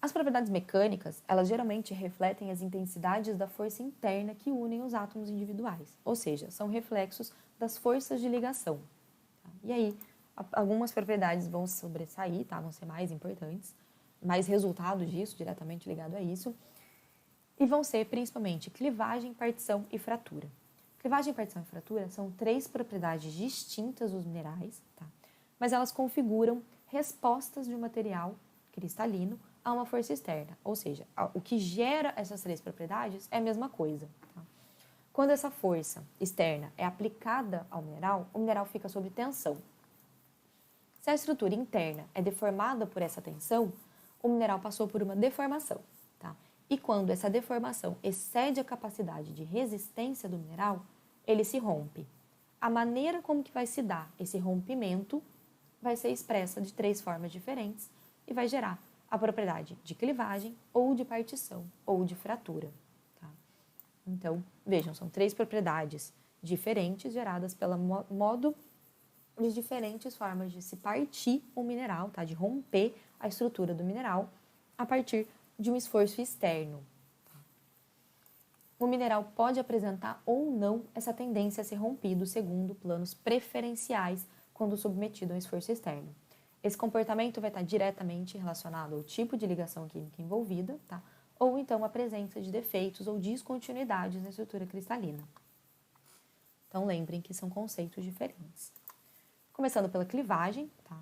As propriedades mecânicas, elas geralmente refletem as intensidades da força interna que unem os átomos individuais, ou seja, são reflexos das forças de ligação. Tá? E aí, algumas propriedades vão sobressair, tá? Vão ser mais importantes, mais resultado disso, diretamente ligado a isso, e vão ser principalmente clivagem, partição e fratura. Clivagem, partição e fratura são 3 propriedades distintas dos minerais, tá? Mas elas configuram respostas de um material cristalino a uma força externa, ou seja, o que gera essas 3 propriedades é a mesma coisa. Tá? Quando essa força externa é aplicada ao mineral, o mineral fica sob tensão. Se a estrutura interna é deformada por essa tensão, o mineral passou por uma deformação. Tá? E quando essa deformação excede a capacidade de resistência do mineral, ele se rompe. A maneira como que vai se dar esse rompimento vai ser expressa de 3 formas diferentes e vai gerar a propriedade de clivagem, ou de partição, ou de fratura. Tá? Então, vejam, são 3 propriedades diferentes geradas pelo modo de diferentes formas de se partir o mineral, tá? De romper a estrutura do mineral a partir de um esforço externo. Tá? O mineral pode apresentar ou não essa tendência a ser rompido segundo planos preferenciais quando submetido a um esforço externo. Esse comportamento vai estar diretamente relacionado ao tipo de ligação química envolvida, tá? Ou então à presença de defeitos ou descontinuidades na estrutura cristalina. Então, lembrem que são conceitos diferentes. Começando pela clivagem, tá?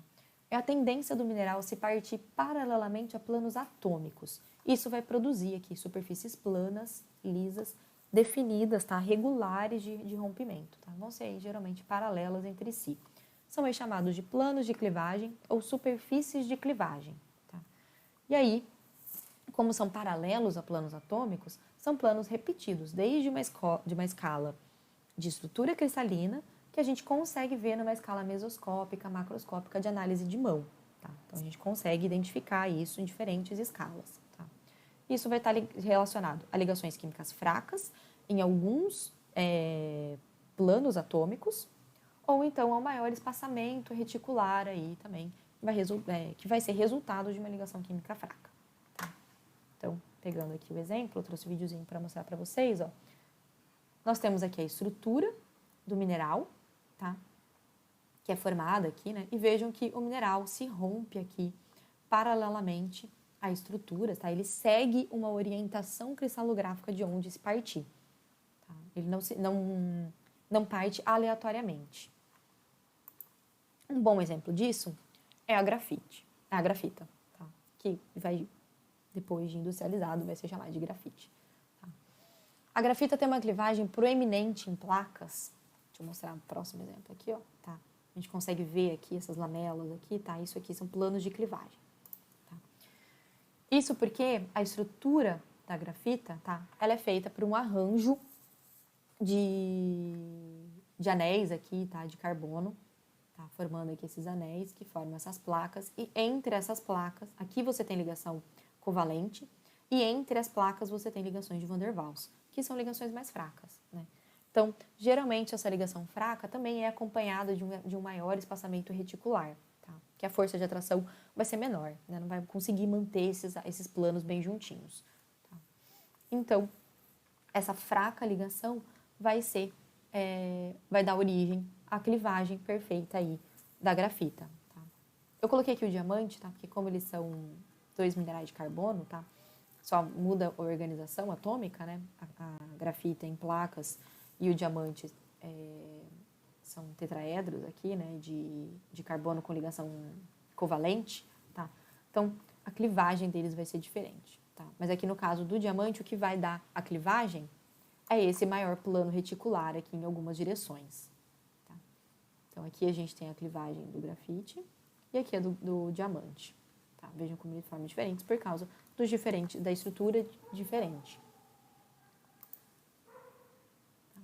É a tendência do mineral a se partir paralelamente a planos atômicos. Isso vai produzir aqui superfícies planas, lisas, definidas, tá? Regulares de rompimento. Tá? Vão ser geralmente paralelas entre si. São aí chamados de planos de clivagem ou superfícies de clivagem. Tá? E aí, como são paralelos a planos atômicos, são planos repetidos, desde uma escala de estrutura cristalina, que a gente consegue ver numa escala mesoscópica, macroscópica de análise de mão. Tá? Então, a gente consegue identificar isso em diferentes escalas. Tá? Isso vai estar relacionado a ligações químicas fracas, em alguns planos atômicos, ou então ao maior espaçamento reticular aí também, que vai ser resultado de uma ligação química fraca. Tá? Então, pegando aqui o exemplo, eu trouxe um videozinho para mostrar para vocês, ó. Nós temos aqui a estrutura do mineral, tá? Que é formada aqui, né? E vejam que o mineral se rompe aqui paralelamente à estrutura, tá? Ele segue uma orientação cristalográfica de onde se partir. Tá? Ele não parte aleatoriamente. Um bom exemplo disso é a grafita, tá? Que vai, depois de industrializado, vai ser chamada de grafite. Tá? A grafita tem uma clivagem proeminente em placas. Deixa eu mostrar o próximo exemplo aqui, ó. Tá? A gente consegue ver aqui essas lamelas aqui, tá? Isso aqui são planos de clivagem. Tá? Isso porque a estrutura da grafita, tá? Ela é feita por um arranjo de anéis aqui, tá? De carbono. Tá, formando aqui esses anéis que formam essas placas, e entre essas placas, aqui você tem ligação covalente, e entre as placas você tem ligações de Van der Waals, que são ligações mais fracas, né? Então, geralmente essa ligação fraca também é acompanhada de um maior espaçamento reticular, tá? Que a força de atração vai ser menor, né? Não vai conseguir manter esses planos bem juntinhos. Tá? Então, essa fraca ligação vai dar origem à clivagem perfeita aí da grafita. Tá? Eu coloquei aqui o diamante, tá? Porque como eles são 2 minerais de carbono, tá? Só muda a organização atômica, né? A grafita em placas e o diamante são tetraedros aqui, né? De carbono com ligação covalente, tá? Então, a clivagem deles vai ser diferente, tá? Mas aqui no caso do diamante, o que vai dar a clivagem é esse maior plano reticular aqui em algumas direções. Tá? Então, aqui a gente tem a clivagem do grafite e aqui é do diamante. Tá? Vejam como eles formam diferentes por causa da estrutura diferente. Tá?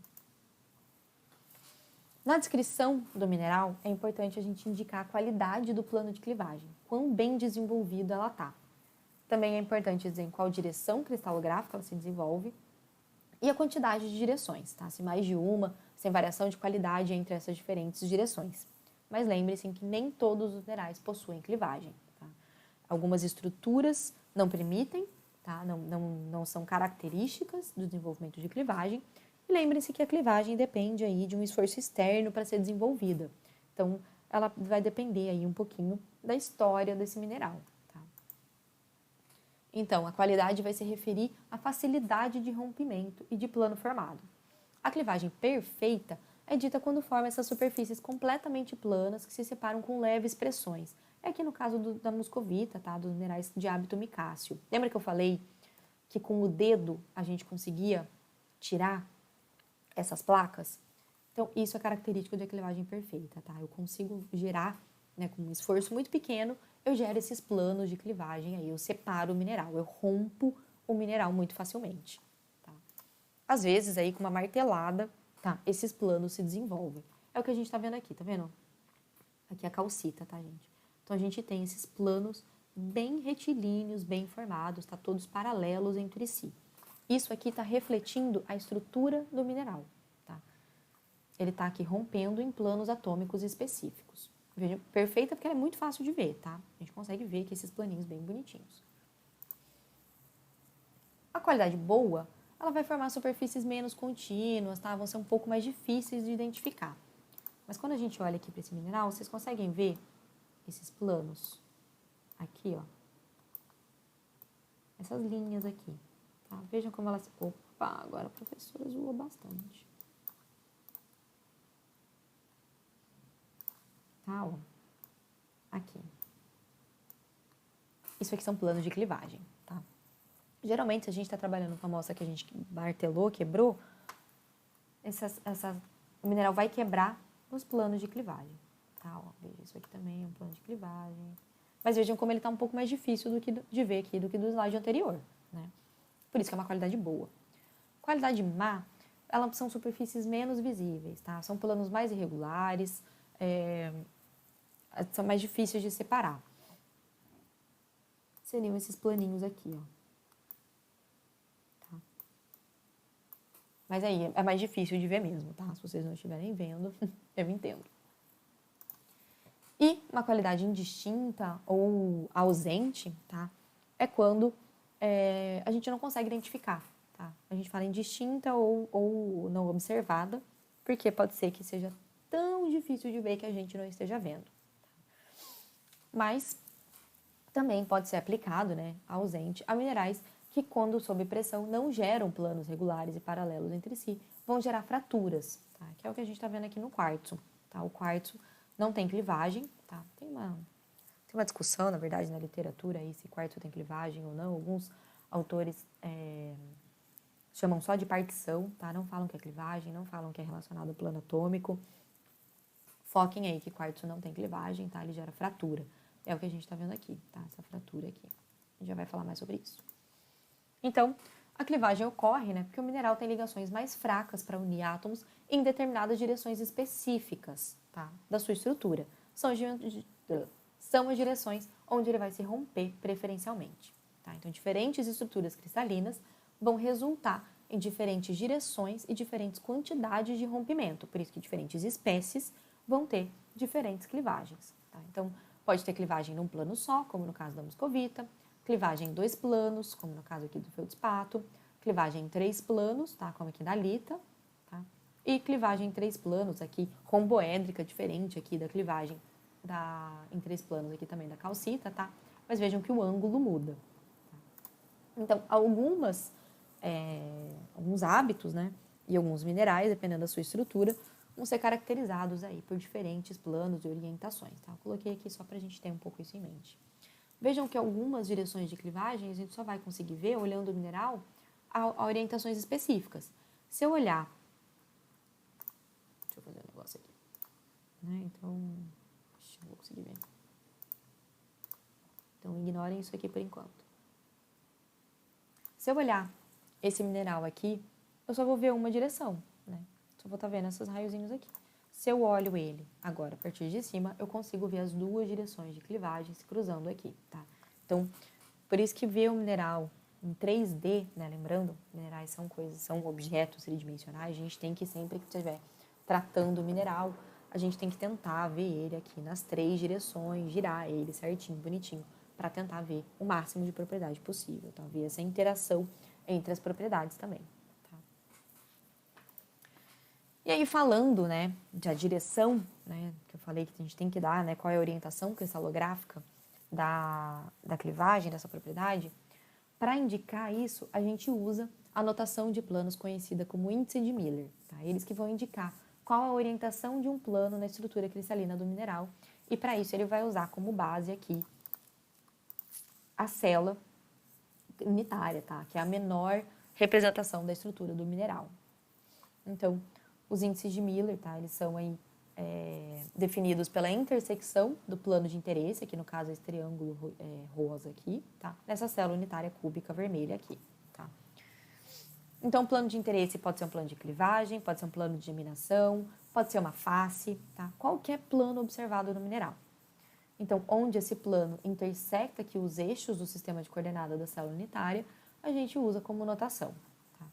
Na descrição do mineral, é importante a gente indicar a qualidade do plano de clivagem, quão bem desenvolvido ela está. Também é importante dizer em qual direção cristalográfica ela se desenvolve, e a quantidade de direções, tá? Se mais de uma, sem variação de qualidade entre essas diferentes direções. Mas lembre-se que nem todos os minerais possuem clivagem. Tá? Algumas estruturas não permitem, tá? Não são características do desenvolvimento de clivagem. E lembre-se que a clivagem depende aí de um esforço externo para ser desenvolvida. Então, ela vai depender aí um pouquinho da história desse mineral. Tá? Então, a qualidade vai se referir à facilidade de rompimento e de plano formado. A clivagem perfeita é dita quando forma essas superfícies completamente planas que se separam com leves pressões. É aqui no caso da muscovita, tá? Dos minerais de hábito micáceo. Lembra que eu falei que com o dedo a gente conseguia tirar essas placas? Então, isso é característico da clivagem perfeita, tá? Eu consigo gerar, né, com um esforço muito pequeno, eu gero esses planos de clivagem, aí eu separo o mineral, eu rompo o mineral muito facilmente. Às vezes, aí, com uma martelada, tá? Esses planos se desenvolvem. É o que a gente tá vendo aqui, tá vendo? Aqui é a calcita, tá, gente? Então, a gente tem esses planos bem retilíneos, bem formados, tá? Todos paralelos entre si. Isso aqui tá refletindo a estrutura do mineral, tá? Ele tá aqui rompendo em planos atômicos específicos. Veja, perfeita porque ela é muito fácil de ver, tá? A gente consegue ver aqui esses planinhos bem bonitinhos. A qualidade boa, ela vai formar superfícies menos contínuas, tá? Vão ser um pouco mais difíceis de identificar. Mas quando a gente olha aqui para esse mineral, vocês conseguem ver esses planos aqui, ó. Essas linhas aqui, tá? Vejam como elas... Opa, agora a professora zoou bastante. Tá, ó. Aqui. Isso aqui são planos de clivagem, tá? Geralmente, se a gente está trabalhando com a amostra que a gente martelou, quebrou, o mineral vai quebrar nos planos de clivagem. Tá, ó, veja, isso aqui também é um plano de clivagem. Mas vejam como ele está um pouco mais difícil de ver aqui do que do slide anterior, né? Por isso que é uma qualidade boa. Qualidade má, elas são superfícies menos visíveis, tá? São planos mais irregulares, são mais difíceis de separar. Seriam esses planinhos aqui, ó. Mas aí é mais difícil de ver mesmo, tá? Se vocês não estiverem vendo, eu entendo. E uma qualidade indistinta ou ausente, tá? É quando a gente não consegue identificar, tá? A gente fala indistinta ou não observada, porque pode ser que seja tão difícil de ver que a gente não esteja vendo. Mas também pode ser aplicado, né, ausente, a minerais que, quando sob pressão, não geram planos regulares e paralelos entre si, vão gerar fraturas, tá? Que é o que a gente está vendo aqui no quartzo, tá? O quartzo não tem clivagem, tá? Tem uma discussão, na verdade, na literatura aí, se quartzo tem clivagem ou não. Alguns autores chamam só de partição, tá? Não falam que é clivagem, não falam que é relacionado ao plano atômico. Foquem aí que quartzo não tem clivagem, tá? Ele gera fratura. É o que a gente está vendo aqui, tá? Essa fratura aqui. A gente já vai falar mais sobre isso. Então, a clivagem ocorre, né, porque o mineral tem ligações mais fracas para unir átomos em determinadas direções específicas, tá, da sua estrutura. São as direções onde ele vai se romper preferencialmente. Tá? Então, diferentes estruturas cristalinas vão resultar em diferentes direções e diferentes quantidades de rompimento. Por isso que diferentes espécies vão ter diferentes clivagens. Tá? Então, pode ter clivagem num plano só, como no caso da muscovita, clivagem em 2 planos, como no caso aqui do feldspato, clivagem em 3 planos, tá? Como aqui da lita, tá? E clivagem em 3 planos aqui, romboédrica, diferente aqui da clivagem em 3 planos aqui também da calcita, tá? Mas vejam que o ângulo muda. Tá? Então, alguns hábitos, né? E alguns minerais, dependendo da sua estrutura, vão ser caracterizados aí por diferentes planos e orientações, tá? Eu coloquei aqui só para a gente ter um pouco isso em mente. Vejam que algumas direções de clivagem a gente só vai conseguir ver, olhando o mineral, a orientações específicas. Se eu olhar... Deixa eu fazer um negócio aqui. Né? Então, não vou conseguir ver. Então, ignorem isso aqui por enquanto. Se eu olhar esse mineral aqui, eu só vou ver uma direção, né? Só vou estar vendo esses raiozinhos aqui. Se eu olho ele agora a partir de cima, eu consigo ver as duas direções de clivagem se cruzando aqui, tá? Então, por isso que ver o mineral em 3D, né? Lembrando, minerais são objetos tridimensionais, a gente tem que sempre que estiver tratando o mineral, a gente tem que tentar ver ele aqui nas 3 direções, girar ele certinho, bonitinho, para tentar ver o máximo de propriedade possível, tá? Ver essa interação entre as propriedades também. Tá? E aí, falando, né, da direção, né, que eu falei que a gente tem que dar, né, qual é a orientação cristalográfica da clivagem dessa propriedade, para indicar isso, a gente usa a notação de planos conhecida como índice de Miller. Tá? Eles que vão indicar qual a orientação de um plano na estrutura cristalina do mineral. E para isso ele vai usar como base aqui a célula unitária, tá? Que é a menor representação da estrutura do mineral. Então, os índices de Miller, tá? Eles são aí, definidos pela intersecção do plano de interesse, aqui no caso esse triângulo rosa aqui, tá? Nessa célula unitária cúbica vermelha aqui, tá? Então, o plano de interesse pode ser um plano de clivagem, pode ser um plano de geminação, pode ser uma face, tá? Qualquer plano observado no mineral. Então, onde esse plano intersecta aqui os eixos do sistema de coordenada da célula unitária, a gente usa como notação. Tá?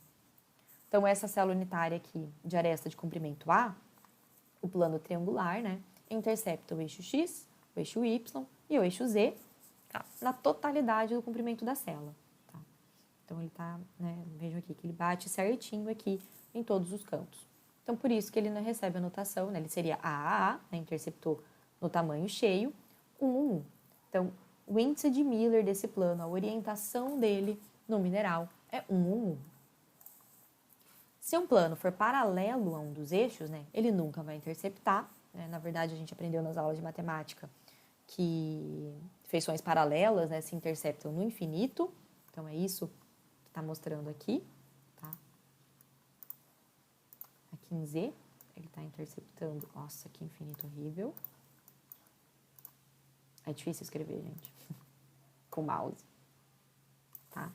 Então, essa célula unitária aqui de aresta de comprimento A, o plano triangular, né, intercepta o eixo X, o eixo Y e o eixo Z, tá? Na totalidade do comprimento da célula. Tá? Então, ele tá, né, vejam aqui que ele bate certinho aqui em todos os cantos. Então, por isso que ele não recebe a notação, né, ele seria AAA, né, interceptou no tamanho cheio, 1. Então, o índice de Miller desse plano, a orientação dele no mineral é 1. Se um plano for paralelo a um dos eixos, né, ele nunca vai interceptar. Né? Na verdade, a gente aprendeu nas aulas de matemática que feições paralelas, né, se interceptam no infinito. Então, é isso que está mostrando aqui. Tá? Aqui em Z, ele está interceptando... Nossa, que infinito horrível. É difícil escrever, gente, com mouse, tá?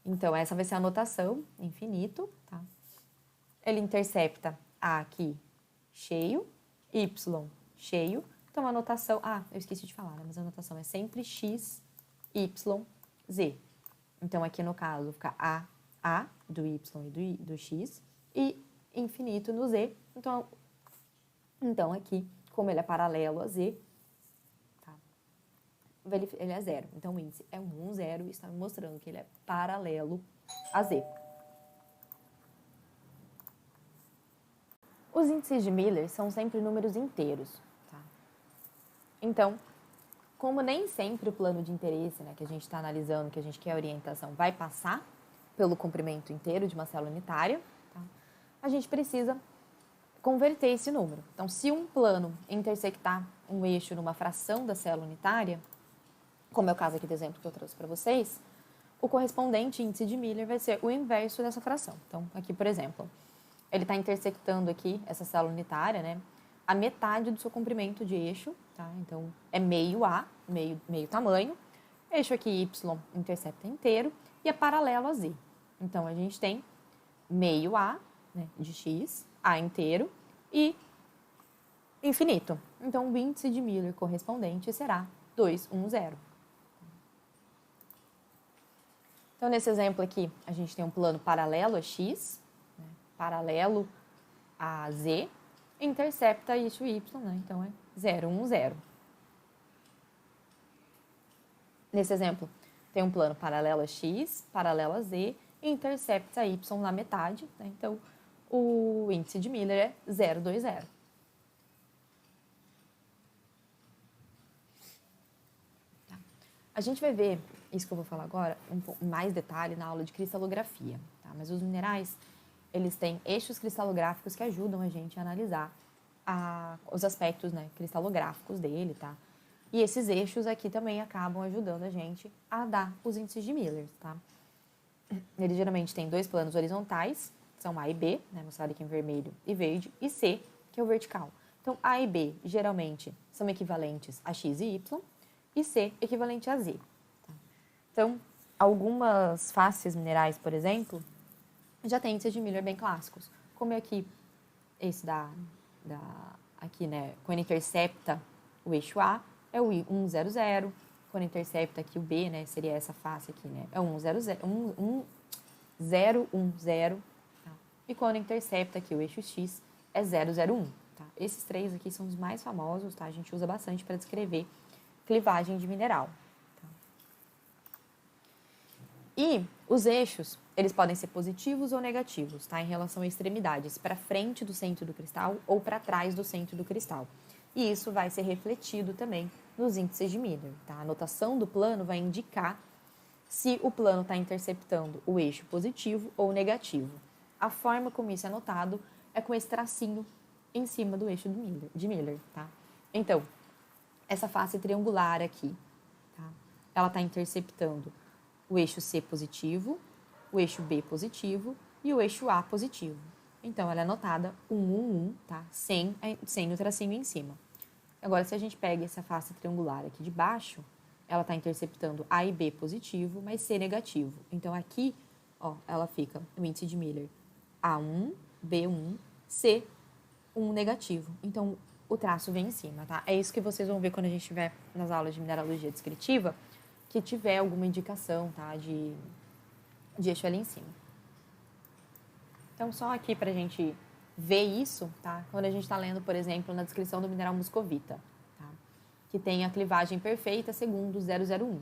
Então, essa vai ser a notação, infinito, tá? Ele intercepta A aqui, cheio, Y, cheio. Então, a notação... Ah, eu esqueci de falar, né? Mas a notação é sempre X, Y, Z. Então, aqui no caso, fica A do Y e do X, e infinito no Z. Então aqui... Como ele é paralelo a Z, tá? Ele é 0. então o índice é 1, 0, e está me mostrando que ele é paralelo a Z. Os índices de Miller são sempre números inteiros. Tá? Então, como nem sempre o plano de interesse, né, que a gente está analisando, que a gente quer a orientação, vai passar pelo comprimento inteiro de uma célula unitária, tá? A gente precisa converter esse número. Então, se um plano intersectar um eixo numa fração da célula unitária, como é o caso aqui do exemplo que eu trouxe para vocês, o correspondente índice de Miller vai ser o inverso dessa fração. Então, aqui, por exemplo, ele está intersectando aqui essa célula unitária, né, a metade do seu comprimento de eixo, tá? Então, é meio A, meio tamanho, eixo aqui Y intercepta inteiro e é paralelo a Z. Então, a gente tem meio A, né, de X, A inteiro e infinito. Então, o índice de Miller correspondente será 210. Então, nesse exemplo aqui, a gente tem um plano paralelo a X, né, paralelo a Z, intercepta eixo Y, né, então é 010. Nesse exemplo, tem um plano paralelo a X, paralelo a Z, e intercepta Y na metade, né, então o índice de Miller é 020. Tá. A gente vai ver isso que eu vou falar agora, um pouco mais detalhe na aula de cristalografia. Tá? Mas os minerais, eles têm eixos cristalográficos que ajudam a gente a analisar os aspectos, né, cristalográficos dele, tá? E esses eixos aqui também acabam ajudando a gente a dar os índices de Miller, tá? Ele geralmente tem 2 planos horizontais, são A e B, né, mostrado aqui em vermelho e verde, e C, que é o vertical. Então, A e B, geralmente, são equivalentes a X e Y, e C, equivalente a Z. Tá? Então, algumas faces minerais, por exemplo, já têm índices de Miller bem clássicos, como é aqui, esse aqui, né, quando intercepta o eixo A, é o 100, quando intercepta aqui o B, né, seria essa face aqui, né, é o 100, 010, tá? E quando intercepta aqui o eixo X, é 001, tá? Esses 3 aqui são os mais famosos, tá? A gente usa bastante para descrever clivagem de mineral. Tá? E os eixos, eles podem ser positivos ou negativos, tá? Em relação a extremidades, para frente do centro do cristal ou para trás do centro do cristal. E isso vai ser refletido também nos índices de Miller, tá? A notação do plano vai indicar se o plano está interceptando o eixo positivo ou negativo. A forma como isso é notado é com esse tracinho em cima do eixo de Miller, tá? Então, essa face triangular aqui, tá? Ela está interceptando o eixo C positivo, o eixo B positivo e o eixo A positivo. Então, ela é notada 1, 1, 1, tá? Sem o tracinho em cima. Agora, se a gente pega essa face triangular aqui de baixo, ela está interceptando A e B positivo, mas C negativo. Então, aqui, ó, ela fica o índice de Miller A1, B1, C1 negativo. Então, o traço vem em cima, tá? É isso que vocês vão ver quando a gente estiver nas aulas de mineralogia descritiva, que tiver alguma indicação, tá? De eixo ali em cima. Então, só aqui para a gente ver isso, tá? Quando a gente está lendo, por exemplo, na descrição do mineral muscovita, tá? Que tem a clivagem perfeita segundo 001.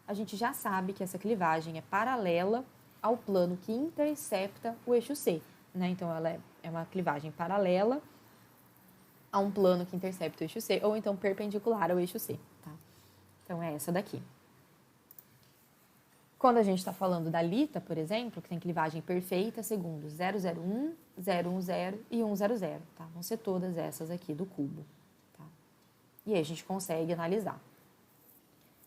A gente já sabe que essa clivagem é paralela ao plano que intercepta o eixo C, né? Então, ela é uma clivagem paralela a um plano que intercepta o eixo C, ou então perpendicular ao eixo C, tá? Então, é essa daqui. Quando a gente está falando da lita, por exemplo, que tem clivagem perfeita, segundo 001, 010 e 100, tá? Vão ser todas essas aqui do cubo, tá? E aí a gente consegue analisar.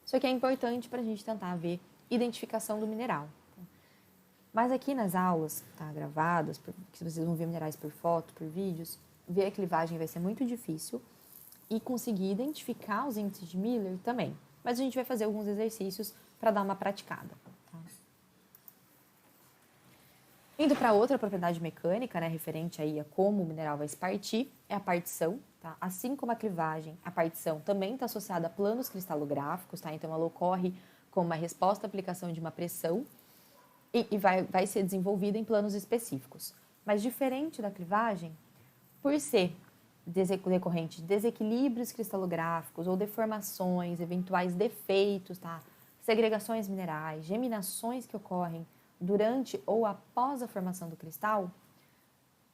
Isso aqui é importante para a gente tentar ver identificação do mineral. Tá? Mas aqui nas aulas, tá, gravadas, que vocês vão ver minerais por foto, por vídeos, ver a clivagem vai ser muito difícil e conseguir identificar os índices de Miller também. Mas a gente vai fazer alguns exercícios para dar uma praticada. Tá? Indo para outra propriedade mecânica, né, referente aí a como o mineral vai se partir, é a partição. Tá? Assim como a clivagem, a partição também está associada a planos cristalográficos, tá? Então ela ocorre como uma resposta à aplicação de uma pressão e vai ser desenvolvida em planos específicos. Mas diferente da clivagem, por ser decorrente de desequilíbrios cristalográficos ou deformações, eventuais defeitos, tá? Segregações minerais, geminações que ocorrem durante ou após a formação do cristal,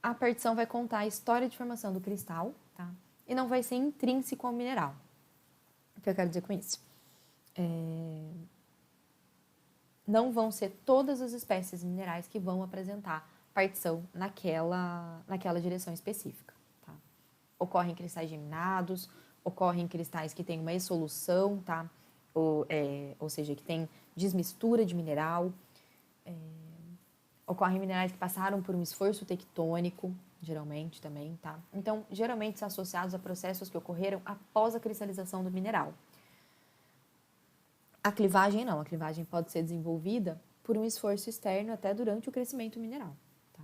a partição vai contar a história de formação do cristal, tá? E não vai ser intrínseco ao mineral. O que eu quero dizer com isso? Não vão ser todas as espécies minerais que vão apresentar partição naquela direção específica. Tá? Ocorrem cristais geminados, ocorrem cristais que têm uma exsolução, tá? Ou seja, que tem desmistura de mineral. Ocorrem minerais que passaram por um esforço tectônico, geralmente também, tá? Então, geralmente são associados a processos que ocorreram após a cristalização do mineral. A clivagem não, a clivagem pode ser desenvolvida por um esforço externo até durante o crescimento mineral. Tá?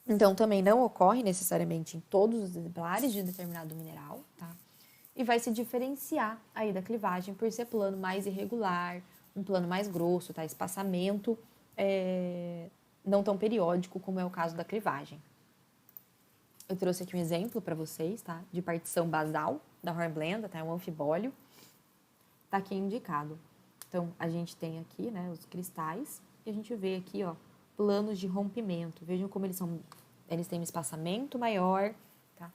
Então, também não ocorre necessariamente em todos os exemplares de determinado mineral, tá? E vai se diferenciar aí da clivagem por ser plano mais irregular, um plano mais grosso, tá? Espaçamento não tão periódico como é o caso da clivagem. Eu trouxe aqui um exemplo para vocês, tá? De partição basal da hornblenda, tá? É um anfibólio. Tá aqui indicado. Então, a gente tem aqui, né, os cristais e a gente vê aqui, ó, planos de rompimento. Vejam como eles têm um espaçamento maior, tá?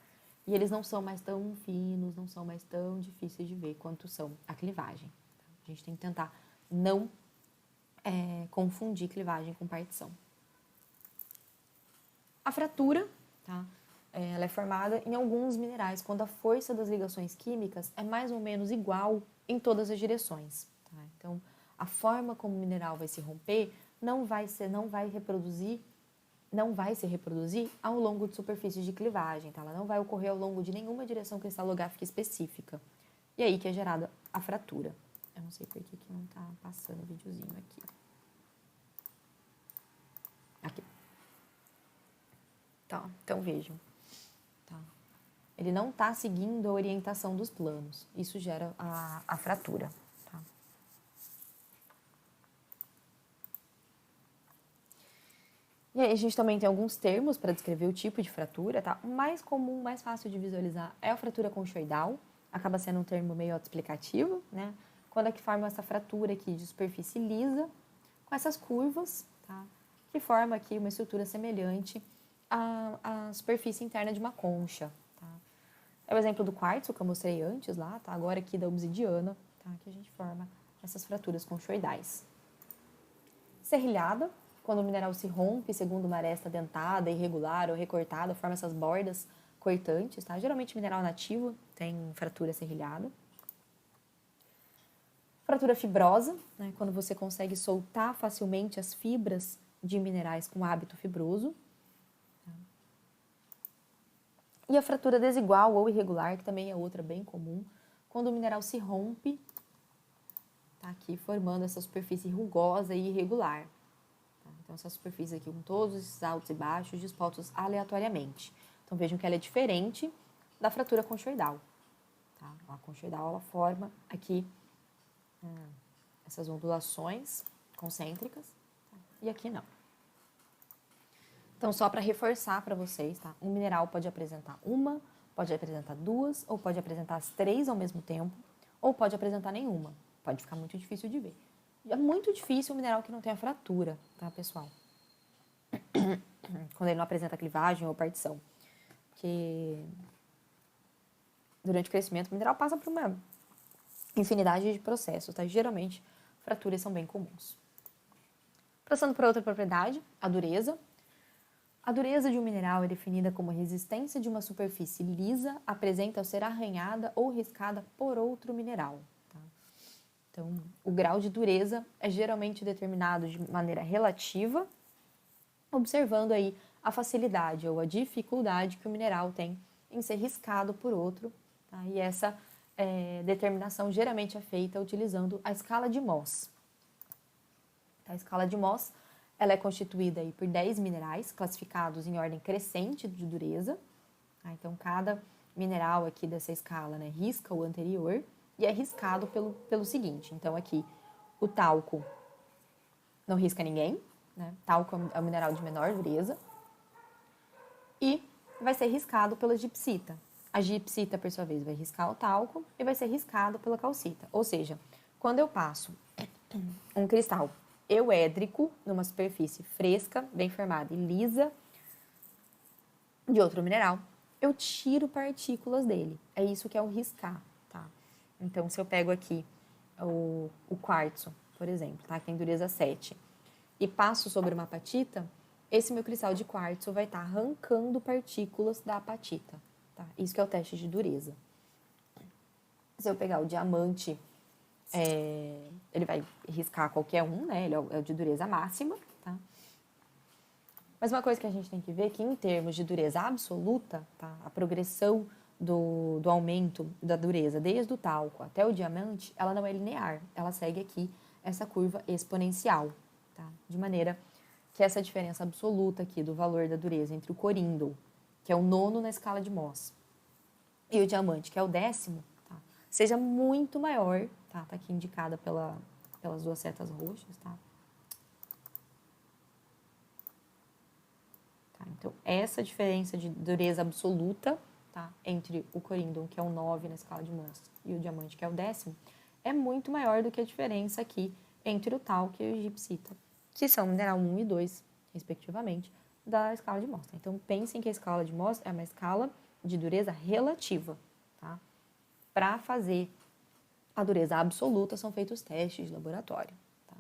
E eles não são mais tão finos, não são mais tão difíceis de ver quanto são a clivagem. Tá? A gente tem que tentar não confundir clivagem com partição. A fratura, tá? Ela é formada em alguns minerais quando a força das ligações químicas é mais ou menos igual em todas as direções. Tá? Então, a forma como o mineral vai se romper não vai se reproduzir ao longo de superfícies de clivagem. Tá? Ela não vai ocorrer ao longo de nenhuma direção cristalográfica específica. E aí que é gerada a fratura. Eu não sei por que não está passando o videozinho aqui. Aqui. Tá, então vejam. Tá. Ele não está seguindo a orientação dos planos. Isso gera a fratura. Tá? E aí a gente também tem alguns termos para descrever o tipo de fratura. Tá? O mais comum, mais fácil de visualizar é a fratura conchoidal. acaba sendo um termo meio autoexplicativo, né? Quando é que forma essa fratura aqui de superfície lisa, com essas curvas, tá? Que forma aqui uma estrutura semelhante à superfície interna de uma concha, tá? É o exemplo do quartzo que eu mostrei antes lá, tá? Agora aqui da obsidiana, tá? Que a gente forma essas fraturas conchoidais. Serrilhada, quando o mineral se rompe segundo uma aresta dentada, irregular ou recortada, forma essas bordas cortantes, tá? Geralmente mineral nativo tem fratura serrilhada. Fratura fibrosa, né? Quando você consegue soltar facilmente as fibras de minerais com hábito fibroso. Tá? E a fratura desigual ou irregular, que também é outra bem comum, quando o mineral se rompe, tá aqui formando essa superfície rugosa e irregular. Tá? Então, essa superfície aqui com todos esses altos e baixos dispostos aleatoriamente. Então, vejam que ela é diferente da fratura conchoidal. Tá? A conchoidal, ela forma aqui essas ondulações concêntricas, tá? E aqui não. Então, só para reforçar para vocês, tá? Um mineral pode apresentar uma, pode apresentar duas, ou pode apresentar as três ao mesmo tempo, ou pode apresentar nenhuma. Pode ficar muito difícil de ver. É muito difícil um mineral que não tenha fratura, tá, pessoal? Quando ele não apresenta clivagem ou partição. Porque durante o crescimento, o mineral passa por uma infinidade de processos, tá? Geralmente, fraturas são bem comuns. Passando para outra propriedade, a dureza. A dureza de um mineral é definida como a resistência de uma superfície lisa apresenta ao ser arranhada ou riscada por outro mineral. Tá? Então, o grau de dureza é geralmente determinado de maneira relativa, observando aí a facilidade ou a dificuldade que o mineral tem em ser riscado por outro. Tá? E essa determinação geralmente é feita utilizando a escala de Mohs. A escala de Mohs ela é constituída aí por 10 minerais classificados em ordem crescente de dureza. Tá? Então, cada mineral aqui dessa escala, né, risca o anterior e é riscado pelo seguinte. Então, aqui, o talco não risca ninguém, né? Talco é o mineral de menor dureza. E vai ser riscado pela gipsita. A gipsita, por sua vez, vai riscar o talco e vai ser riscado pela calcita. Ou seja, quando eu passo um cristal euédrico numa superfície fresca, bem formada e lisa de outro mineral, eu tiro partículas dele. É isso que é o riscar, tá? Então, se eu pego aqui o quartzo, por exemplo, tá? Que tem dureza 7, e passo sobre uma apatita, esse meu cristal de quartzo vai estar arrancando partículas da apatita. Tá? Isso que é o teste de dureza. Se eu pegar o diamante, ele vai riscar qualquer um, né? Ele é o de dureza máxima. Tá? Mas uma coisa que a gente tem que ver é que, em termos de dureza absoluta, tá? A progressão do aumento da dureza desde o talco até o diamante, ela não é linear. Ela segue aqui essa curva exponencial. Tá? De maneira que essa diferença absoluta aqui do valor da dureza entre o coríndon, que é o 9º na escala de Mohs, e o diamante, que é o 10º, tá? Seja muito maior, tá? Tá aqui indicada pelas duas setas roxas, tá? Tá? Então, essa diferença de dureza absoluta, tá? Entre o coríndon, que é o 9 na escala de Mohs, e o diamante, que é o 10º, é muito maior do que a diferença aqui entre o talco e o gipsita, que são mineral 1 e 2, respectivamente, da escala de Mohs. Então, pensem que a escala de Mohs é uma escala de dureza relativa. Tá? Para fazer a dureza absoluta, são feitos testes de laboratório. Tá?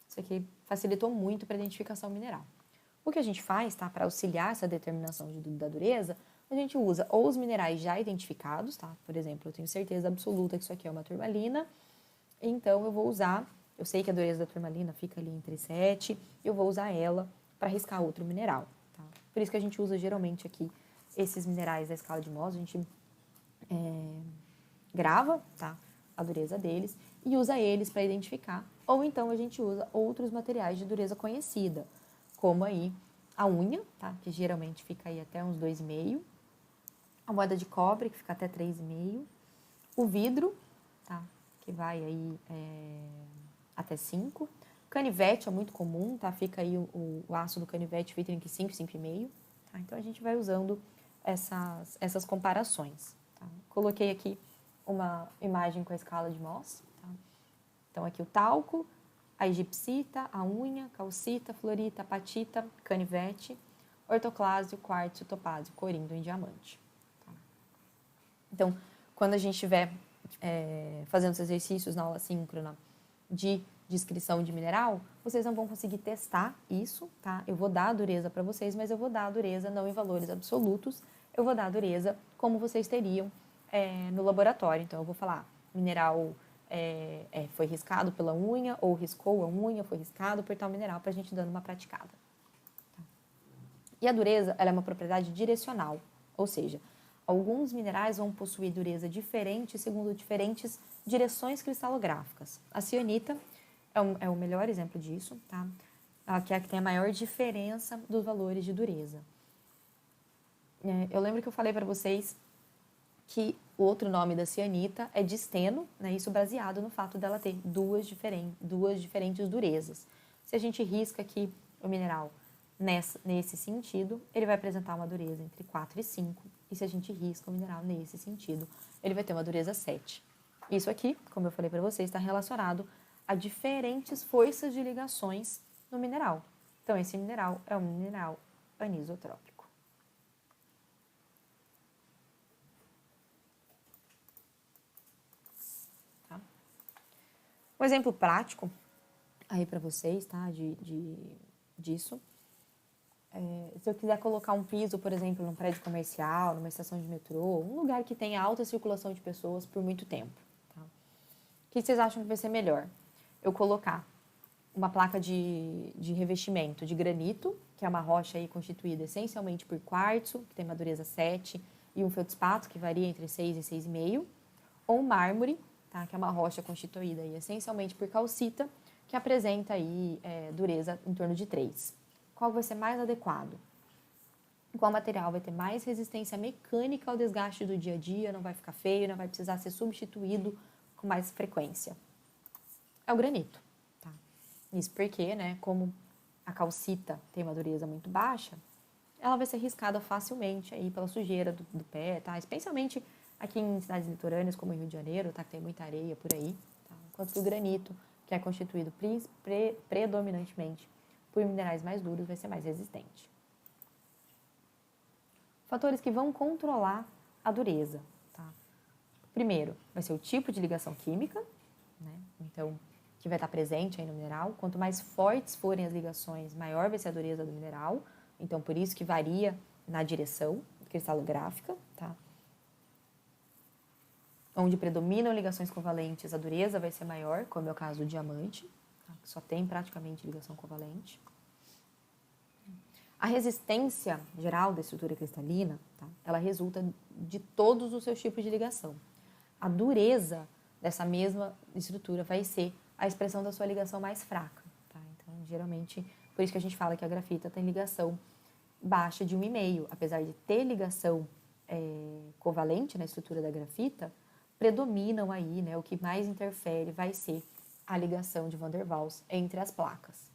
Isso aqui facilitou muito para a identificação mineral. O que a gente faz, tá, para auxiliar essa determinação da dureza, a gente usa ou os minerais já identificados, tá? Por exemplo, eu tenho certeza absoluta que isso aqui é uma turmalina, então eu vou usar, eu sei que a dureza da turmalina fica ali entre 7, eu vou usar ela para riscar outro mineral. Tá? Por isso que a gente usa geralmente aqui esses minerais da escala de Mohs, a gente grava, tá, a dureza deles e usa eles para identificar. Ou então a gente usa outros materiais de dureza conhecida, como aí a unha, tá, que geralmente fica aí até uns 2,5, a moeda de cobre, que fica até 3,5, o vidro, tá, que vai aí até 5. Canivete é muito comum, tá? Fica aí o aço do canivete feito entre 5 e 5,5. Tá? Então, a gente vai usando essas comparações. Tá? coloquei aqui uma imagem com a escala de Mohs. Tá? Então, aqui o talco, a egipsita, a unha, calcita, fluorita, apatita, canivete, ortoclásio, quartzo, topázio, corindo e diamante. Tá? Então, quando a gente estiver fazendo os exercícios na aula síncrona de descrição de mineral, vocês não vão conseguir testar isso, tá? Eu vou dar a dureza para vocês, mas eu vou dar a dureza não em valores absolutos, eu vou dar a dureza como vocês teriam no laboratório. Então, eu vou falar, mineral foi riscado pela unha, ou riscou a unha, foi riscado por tal mineral, para a gente dando uma praticada. Tá? E a dureza, ela é uma propriedade direcional, ou seja, alguns minerais vão possuir dureza diferente segundo diferentes direções cristalográficas. A cianita é o melhor exemplo disso, tá? Que é a que tem a maior diferença dos valores de dureza. Eu lembro que eu falei para vocês que o outro nome da cianita é disteno, né? Isso baseado no fato dela ter duas diferentes durezas. Se a gente risca aqui o mineral nesse sentido, ele vai apresentar uma dureza entre 4 e 5. E se a gente risca o mineral nesse sentido, ele vai ter uma dureza 7. Isso aqui, como eu falei para vocês, está relacionado a diferentes forças de ligações no mineral. Então, esse mineral é um mineral anisotrópico. Tá? Um exemplo prático aí para vocês, tá? Disso. Se eu quiser colocar um piso, por exemplo, num prédio comercial, numa estação de metrô, um lugar que tenha alta circulação de pessoas por muito tempo. Tá? O que vocês acham que vai ser melhor? Eu colocar uma placa de revestimento de granito, que é uma rocha aí constituída essencialmente por quartzo, que tem uma dureza 7, e um feldspato, que varia entre 6 e 6,5, ou mármore, tá? Que é uma rocha constituída aí essencialmente por calcita, que apresenta aí dureza em torno de 3. Qual vai ser mais adequado? Qual material vai ter mais resistência mecânica ao desgaste do dia a dia, não vai ficar feio, não vai precisar ser substituído com mais frequência? É o granito. Tá? Isso porque, né, como a calcita tem uma dureza muito baixa, ela vai ser riscada facilmente aí pela sujeira do pé, tá? Especialmente aqui em cidades litorâneas, como Rio de Janeiro, tá? Que tem muita areia por aí. Tá? Enquanto que o granito, que é constituído predominantemente por minerais mais duros, vai ser mais resistente. Fatores que vão controlar a dureza. Tá? Primeiro, vai ser o tipo de ligação química, né? Então, que vai estar presente aí no mineral. Quanto mais fortes forem as ligações, maior vai ser a dureza do mineral. Então, por isso que varia na direção cristalográfica, tá? Onde predominam ligações covalentes, a dureza vai ser maior, como é o caso do diamante, tá? Que só tem praticamente ligação covalente. A resistência geral da estrutura cristalina, tá? Ela resulta de todos os seus tipos de ligação. A dureza dessa mesma estrutura vai ser a expressão da sua ligação mais fraca. Tá? Então, geralmente, por isso que a gente fala que a grafita tem ligação baixa de 1,5. Apesar de ter ligação covalente na estrutura da grafita, predominam aí, né, o que mais interfere vai ser a ligação de Van der Waals entre as placas.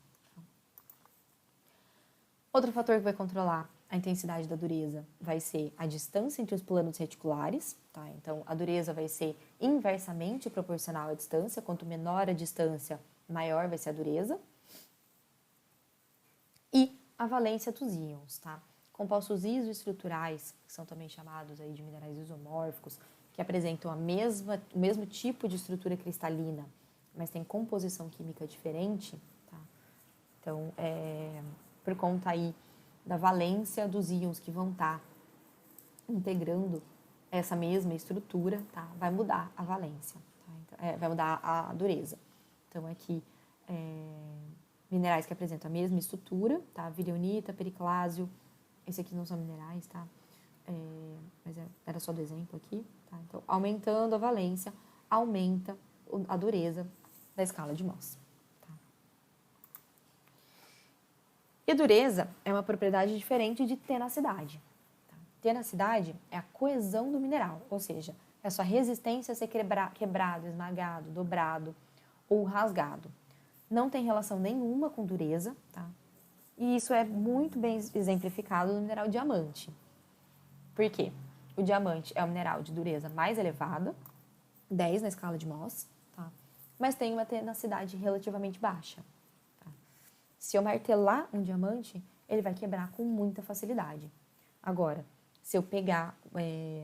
Outro fator que vai controlar a intensidade da dureza vai ser a distância entre os planos reticulares, tá? Então, a dureza vai ser inversamente proporcional à distância. Quanto menor a distância, maior vai ser a dureza. E a valência dos íons, tá? Compostos isoestruturais, que são também chamados aí de minerais isomórficos, que apresentam o mesmo tipo de estrutura cristalina, mas têm composição química diferente, tá? Então, por conta aí da valência dos íons que vão estar integrando essa mesma estrutura, tá? Vai mudar a valência, tá? Então, vai mudar a dureza. Então, aqui, minerais que apresentam a mesma estrutura, tá? Virionita, periclásio, esse aqui não são minerais, tá? Mas era só do exemplo aqui, tá? Então, aumentando a valência, aumenta a dureza da escala de Mohs. E dureza é uma propriedade diferente de tenacidade. Tá? Tenacidade é a coesão do mineral, ou seja, é a sua resistência a ser quebrado, esmagado, dobrado ou rasgado. Não tem relação nenhuma com dureza, tá? E isso é muito bem exemplificado no mineral diamante. Por quê? O diamante é o mineral de dureza mais elevada, 10 na escala de Mohs, tá? Mas tem uma tenacidade relativamente baixa. Tá? Se eu martelar um diamante, ele vai quebrar com muita facilidade. Agora, se eu pegar,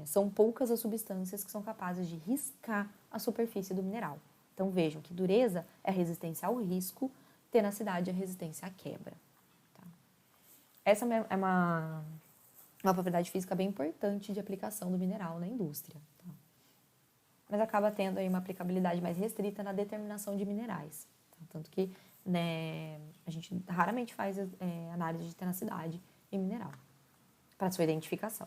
são poucas as substâncias que são capazes de riscar a superfície do mineral. Então vejam que dureza é resistência ao risco, tenacidade é resistência à quebra. Tá? Essa é uma propriedade física bem importante de aplicação do mineral na indústria. Tá? Mas acaba tendo aí uma aplicabilidade mais restrita na determinação de minerais. Tá? Tanto que, né, a gente raramente faz análise de tenacidade em mineral para sua identificação.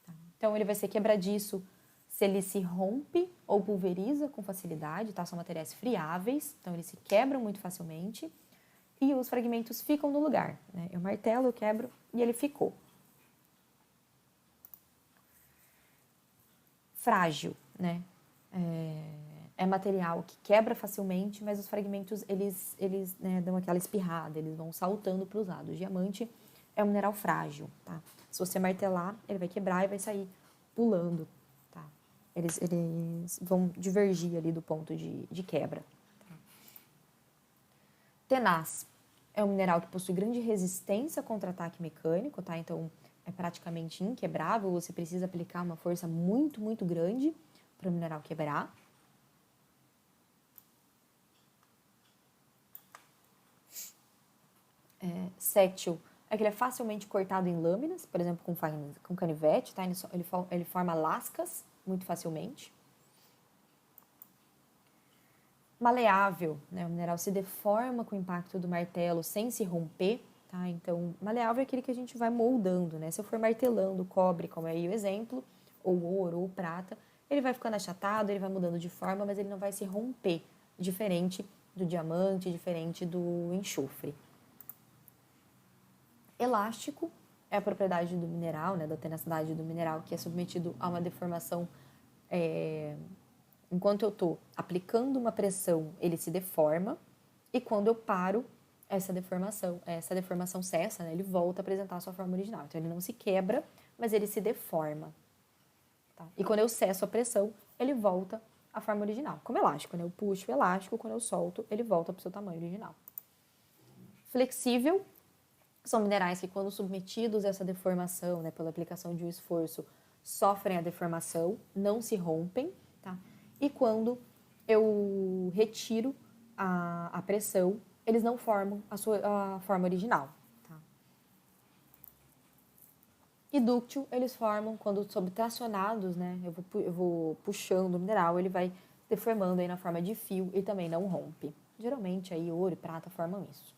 Tá? Então, ele vai ser quebradiço se ele se rompe ou pulveriza com facilidade, tá? São materiais friáveis, então eles se quebram muito facilmente e os fragmentos ficam no lugar, né? Eu martelo, eu quebro e ele ficou. Frágil, né? É material que quebra facilmente, mas os fragmentos, eles né, dão aquela espirrada, eles vão saltando para os lados. O diamante é um mineral frágil, tá? Se você martelar, ele vai quebrar e vai sair pulando, tá? Eles vão divergir ali do ponto de quebra. Tá? Tenaz é um mineral que possui grande resistência contra ataque mecânico, tá? Então, é praticamente inquebrável, você precisa aplicar uma força muito, muito grande para o mineral quebrar. Sextil é que ele é facilmente cortado em lâminas, por exemplo, com canivete, tá? Ele forma lascas muito facilmente. Maleável, né? O mineral se deforma com o impacto do martelo sem se romper, tá? Então, maleável é aquele que a gente vai moldando, né? Se eu for martelando cobre, como é aí o exemplo, ou ouro, ou prata, ele vai ficando achatado, ele vai mudando de forma, mas ele não vai se romper, diferente do diamante, diferente do enxofre. Elástico é a propriedade do mineral, né, da tenacidade do mineral, que é submetido a uma deformação. Enquanto eu estou aplicando uma pressão, ele se deforma, e quando eu paro, essa deformação cessa, né, ele volta a apresentar a sua forma original. Então, ele não se quebra, mas ele se deforma. Tá? E quando eu cesso a pressão, ele volta à forma original. Como elástico, né? Eu puxo o elástico, quando eu solto, ele volta para o seu tamanho original. Flexível são minerais que, quando submetidos a essa deformação, né, pela aplicação de um esforço, sofrem a deformação, não se rompem, tá? E quando eu retiro a pressão, eles não formam a forma original. Tá? E dúctil, eles formam quando subtracionados, né? Eu vou puxando o mineral, ele vai deformando aí na forma de fio e também não rompe. Geralmente, aí, ouro e prata formam isso.